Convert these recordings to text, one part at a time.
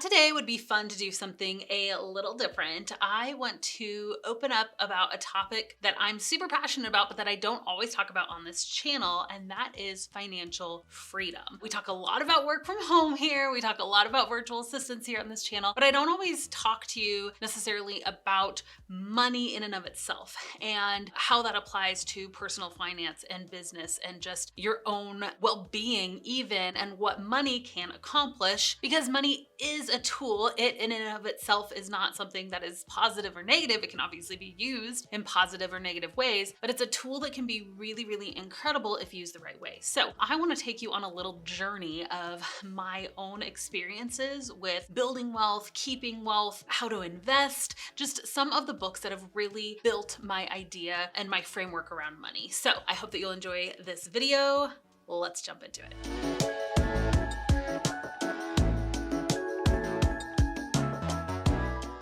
today would be fun to do something a little different. I want to open up about a topic that I'm super passionate about, but that I don't always talk about on this channel, and that is financial freedom. We talk a lot about work from home here. We talk a lot about virtual assistants here on this channel, but I don't always talk to you necessarily about money in and of itself and how that applies to personal finance and business and just your own well-being even, and what money can accomplish, because money is a tool. It in and of itself is not something that is positive or negative. It can obviously be used in positive or negative ways, but it's a tool that can be really, really incredible if used the right way. So I want to take you on a little journey of my own experiences with building wealth, keeping wealth, how to invest, just some of the books that have really built my idea and my framework around money. So I hope that you'll enjoy this video. Let's jump into it.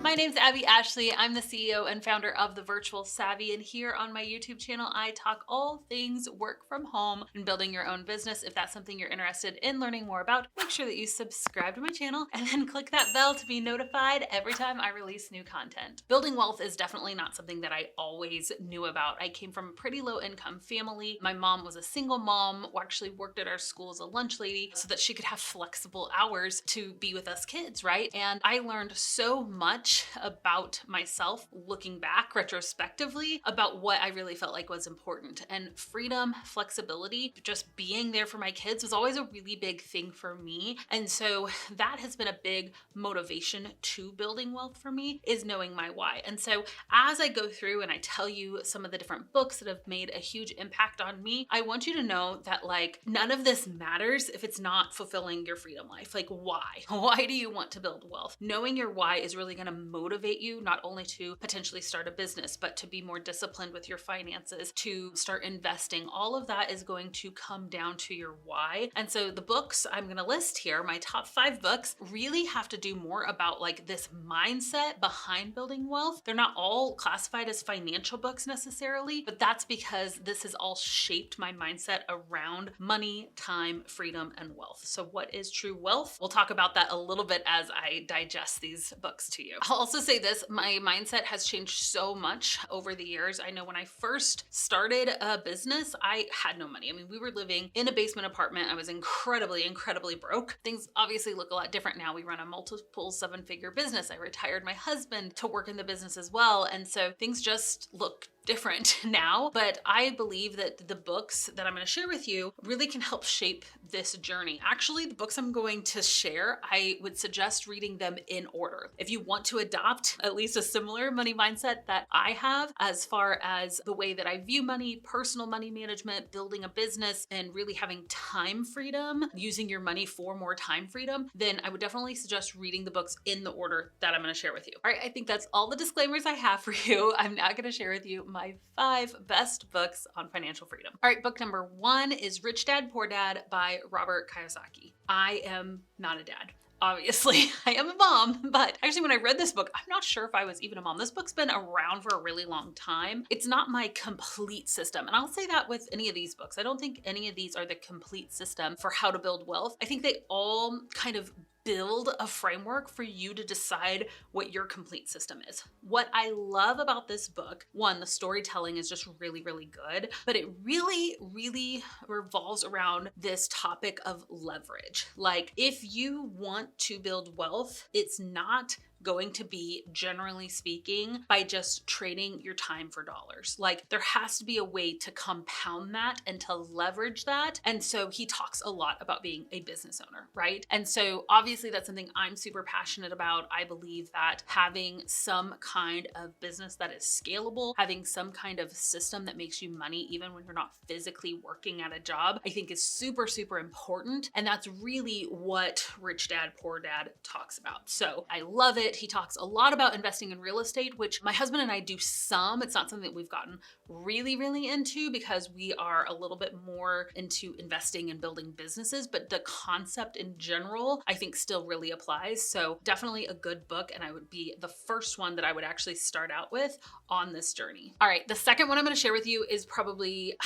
My name's Abbey Ashley. I'm the CEO and founder of The Virtual Savvy, and here on my YouTube channel, I talk all things work from home and building your own business. If that's something you're interested in learning more about, make sure that you subscribe to my channel and then click that bell to be notified every time I release new content. Building wealth is definitely not something that I always knew about. I came from a pretty low income family. My mom was a single mom who actually worked at our school as a lunch lady so that she could have flexible hours to be with us kids, right? And I learned so much about myself looking back retrospectively about what I really felt like was important. And freedom, flexibility, just being there for my kids was always a really big thing for me. And so that has been a big motivation to building wealth for me, is knowing my why. And so as I go through and I tell you some of the different books that have made a huge impact on me, I want you to know that like none of this matters if it's not fulfilling your freedom life. Like why? Why do you want to build wealth? Knowing your why is really going to motivate you not only to potentially start a business, but to be more disciplined with your finances, to start investing. All of that is going to come down to your why. And so the books I'm going to list here, my top 5 books, really have to do more about like this mindset behind building wealth. They're not all classified as financial books necessarily, but that's because this has all shaped my mindset around money, time, freedom, and wealth. So what is true wealth? We'll talk about that a little bit as I digest these books to you. I'll also say this, my mindset has changed so much over the years. I know when I first started a business, I had no money. I mean, we were living in a basement apartment. I was incredibly broke. Things obviously look a lot different now. We run a multiple 7-figure business. I retired my husband to work in the business as well. And so things just look different now, but I believe that the books that I'm going to share with you really can help shape this journey. Actually, the books I'm going to share, I would suggest reading them in order. If you want to adopt at least a similar money mindset that I have, as far as the way that I view money, personal money management, building a business, and really having time freedom, using your money for more time freedom, then I would definitely suggest reading the books in the order that I'm going to share with you. All right, I think that's all the disclaimers I have for you. I'm now going to share with you my 5 best books on financial freedom. All right, book number 1 is Rich Dad, Poor Dad by Robert Kiyosaki. I am not a dad. Obviously, I am a mom, but actually when I read this book, I'm not sure if I was even a mom. This book's been around for a really long time. It's not my complete system. And I'll say that with any of these books. I don't think any of these are the complete system for how to build wealth. I think they all kind of build a framework for you to decide what your complete system is. What I love about this book, one, the storytelling is just really, really good, but it really, really revolves around this topic of leverage. Like if you want to build wealth, it's not going to be, generally speaking, by just trading your time for dollars. Like there has to be a way to compound that and to leverage that. And so he talks a lot about being a business owner, right? And so obviously that's something I'm super passionate about. I believe that having some kind of business that is scalable, having some kind of system that makes you money even when you're not physically working at a job, I think is super, super important. And that's really what Rich Dad, Poor Dad talks about. So I love it. He talks a lot about investing in real estate, which my husband and I do some. It's not something that we've gotten really, really into because we are a little bit more into investing and building businesses, but the concept in general, I think still really applies. So definitely a good book. And I would be the first one that I would actually start out with on this journey. All right. The second one I'm going to share with you is probably,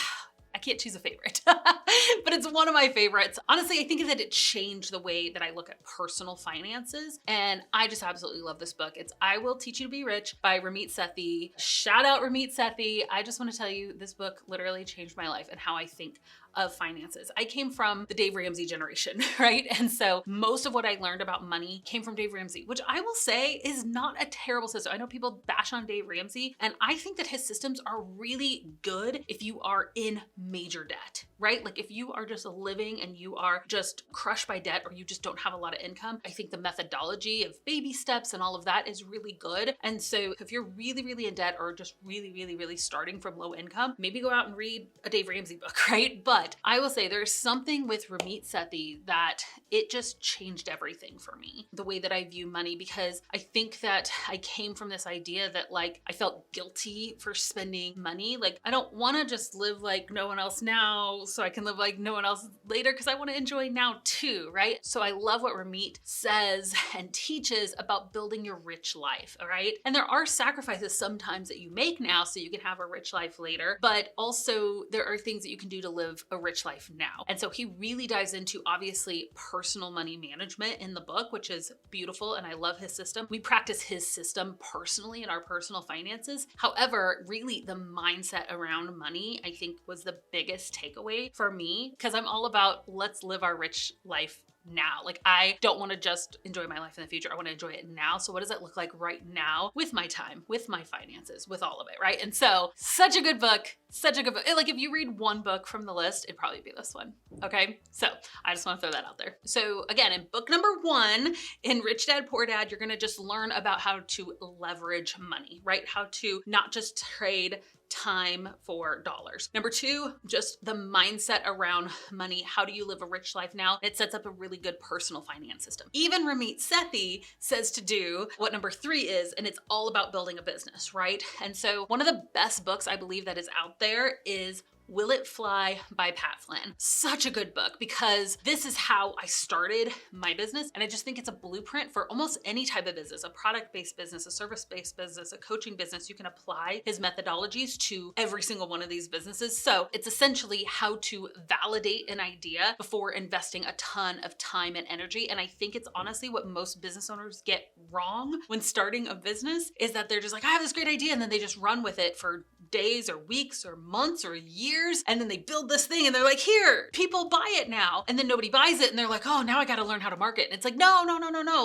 I can't choose a favorite, but it's one of my favorites. Honestly, I think that it changed the way that I look at personal finances. And I just absolutely love this book. It's I Will Teach You to Be Rich by Ramit Sethi. Shout out Ramit Sethi. I just want to tell you, this book literally changed my life and how I think of finances. I came from the Dave Ramsey generation, right? And so most of what I learned about money came from Dave Ramsey, which I will say is not a terrible system. I know people bash on Dave Ramsey, and I think that his systems are really good if you are in major debt, right? Like if you are just living and you are just crushed by debt or you just don't have a lot of income, I think the methodology of baby steps and all of that is really good. And so if you're really, really in debt or just really, really, really starting from low income, maybe go out and read a Dave Ramsey book, right? But I will say there's something with Ramit Sethi that it just changed everything for me, the way that I view money, because I think that I came from this idea that like I felt guilty for spending money. Like I don't want to just live like no one else now so I can live like no one else later, because I want to enjoy now too, right? So I love what Ramit says and teaches about building your rich life, all right? And there are sacrifices sometimes that you make now so you can have a rich life later, but also there are things that you can do to live a rich life now. And so he really dives into obviously personal money management in the book, which is beautiful. And I love his system. We practice his system personally in our personal finances. However, really the mindset around money, I think was the biggest takeaway for me, because I'm all about let's live our rich life now. Like I don't want to just enjoy my life in the future. I want to enjoy it now. So what does that look like right now with my time, with my finances, with all of it, right? And so such a good book, such a good book. Like if you read one book from the list, it'd probably be this one. Okay. So I just want to throw that out there. So again, in book number 1 in Rich Dad, Poor Dad, you're going to just learn about how to leverage money, right? How to not just trade time for dollars. Number 2, just the mindset around money. How do you live a rich life now? It sets up a really good personal finance system. Even Ramit Sethi says to do what number 3 is, and it's all about building a business, right? And so one of the best books I believe that is out there is Will It Fly by Pat Flynn. Such a good book, because this is how I started my business. And I just think it's a blueprint for almost any type of business, a product-based business, a service-based business, a coaching business. You can apply his methodologies to every single one of these businesses. So it's essentially how to validate an idea before investing a ton of time and energy. And I think it's honestly what most business owners get wrong when starting a business, is that they're just like, I have this great idea, and then they just run with it for days or weeks or months or years. And then they build this thing and they're like, here, people buy it now. And then nobody buys it. And they're like, oh, now I got to learn how to market. And it's like, no.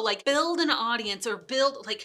Like build an audience, or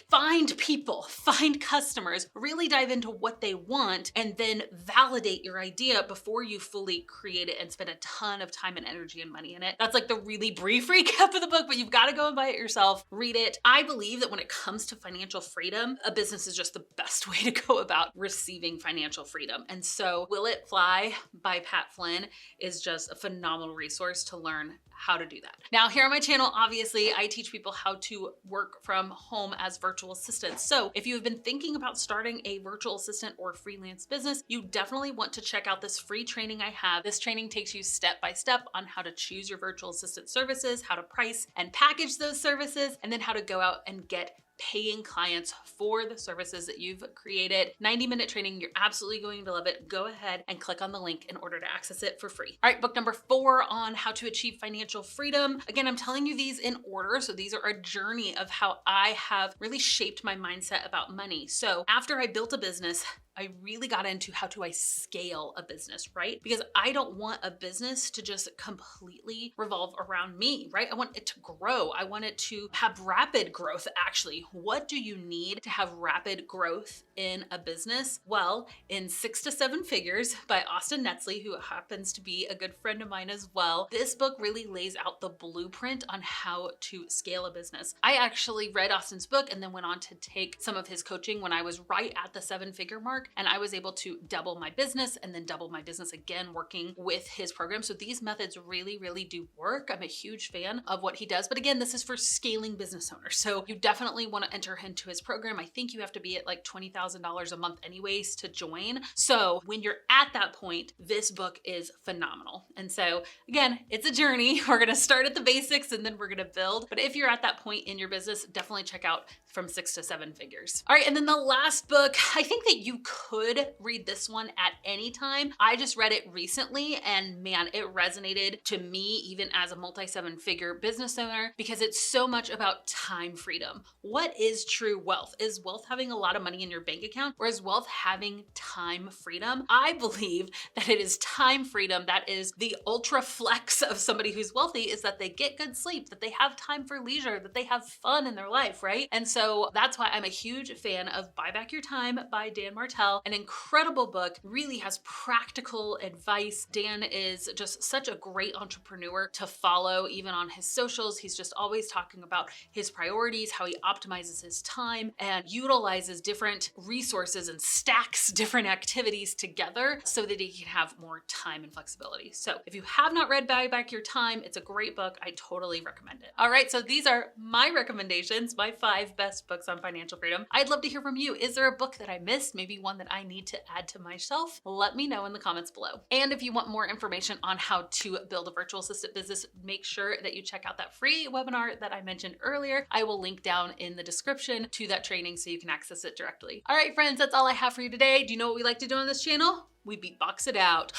find people, find customers, really dive into what they want, and then validate your idea before you fully create it and spend a ton of time and energy and money in it. That's like the really brief recap of the book, but you've got to go and buy it yourself, read it. I believe that when it comes to financial freedom, a business is just the best way to go about receiving financial freedom. And so Will It Fly by Pat Flynn is just a phenomenal resource to learn how to do that. Now, here on my channel, obviously, I teach people how to work from home as virtual assistants. So if you have been thinking about starting a virtual assistant or freelance business, you definitely want to check out this free training I have. This training takes you step by step on how to choose your virtual assistant services, how to price and package those services, and then how to go out and get paying clients for the services that you've created. 90-minute training. You're absolutely going to love it. Go ahead and click on the link in order to access it for free. All right, book number 4 on how to achieve financial freedom. Again, I'm telling you these in order. So these are a journey of how I have really shaped my mindset about money. So after I built a business, I really got into how do I scale a business, right? Because I don't want a business to just completely revolve around me, right? I want it to grow. I want it to have rapid growth, actually. What do you need to have rapid growth in a business? Well, in 6 to 7 Figures by Austin Netzley, who happens to be a good friend of mine as well, this book really lays out the blueprint on how to scale a business. I actually read Austin's book and then went on to take some of his coaching when I was right at the 7-figure mark. And I was able to double my business and then double my business again working with his program. So these methods really, really do work. I'm a huge fan of what he does. But again, this is for scaling business owners. So you definitely want to enter into his program. I think you have to be at like $20,000 a month anyways to join. So when you're at that point, this book is phenomenal. And so again, it's a journey. We're going to start at the basics and then we're going to build. But if you're at that point in your business, definitely check out From 6 to 7 Figures. All right. And then the last book, I think that you could read this one at any time. I just read it recently and man, it resonated to me even as a multi-7-figure business owner because it's so much about time freedom. What is true wealth? Is wealth having a lot of money in your bank account, or is wealth having time freedom? I believe that it is time freedom that is the ultra flex of somebody who's wealthy, is that they get good sleep, that they have time for leisure, that they have fun in their life, right? And so that's why I'm a huge fan of Buy Back Your Time by Dan Martell. An incredible book, really has practical advice. Dan is just such a great entrepreneur to follow, even on his socials. He's just always talking about his priorities, how he optimizes his time and utilizes different resources and stacks different activities together so that he can have more time and flexibility. So if you have not read Buy Back Your Time, it's a great book. I totally recommend it. All right, so these are my recommendations, my 5 best books on financial freedom. I'd love to hear from you. Is there a book that I missed? Maybe one that I need to add to my shelf? Let me know in the comments below. And if you want more information on how to build a virtual assistant business, make sure that you check out that free webinar that I mentioned earlier. I will link down in the description to that training so you can access it directly. All right, friends, that's all I have for you today. Do you know what we like to do on this channel? We beatbox it out.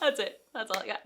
That's it. That's all I got.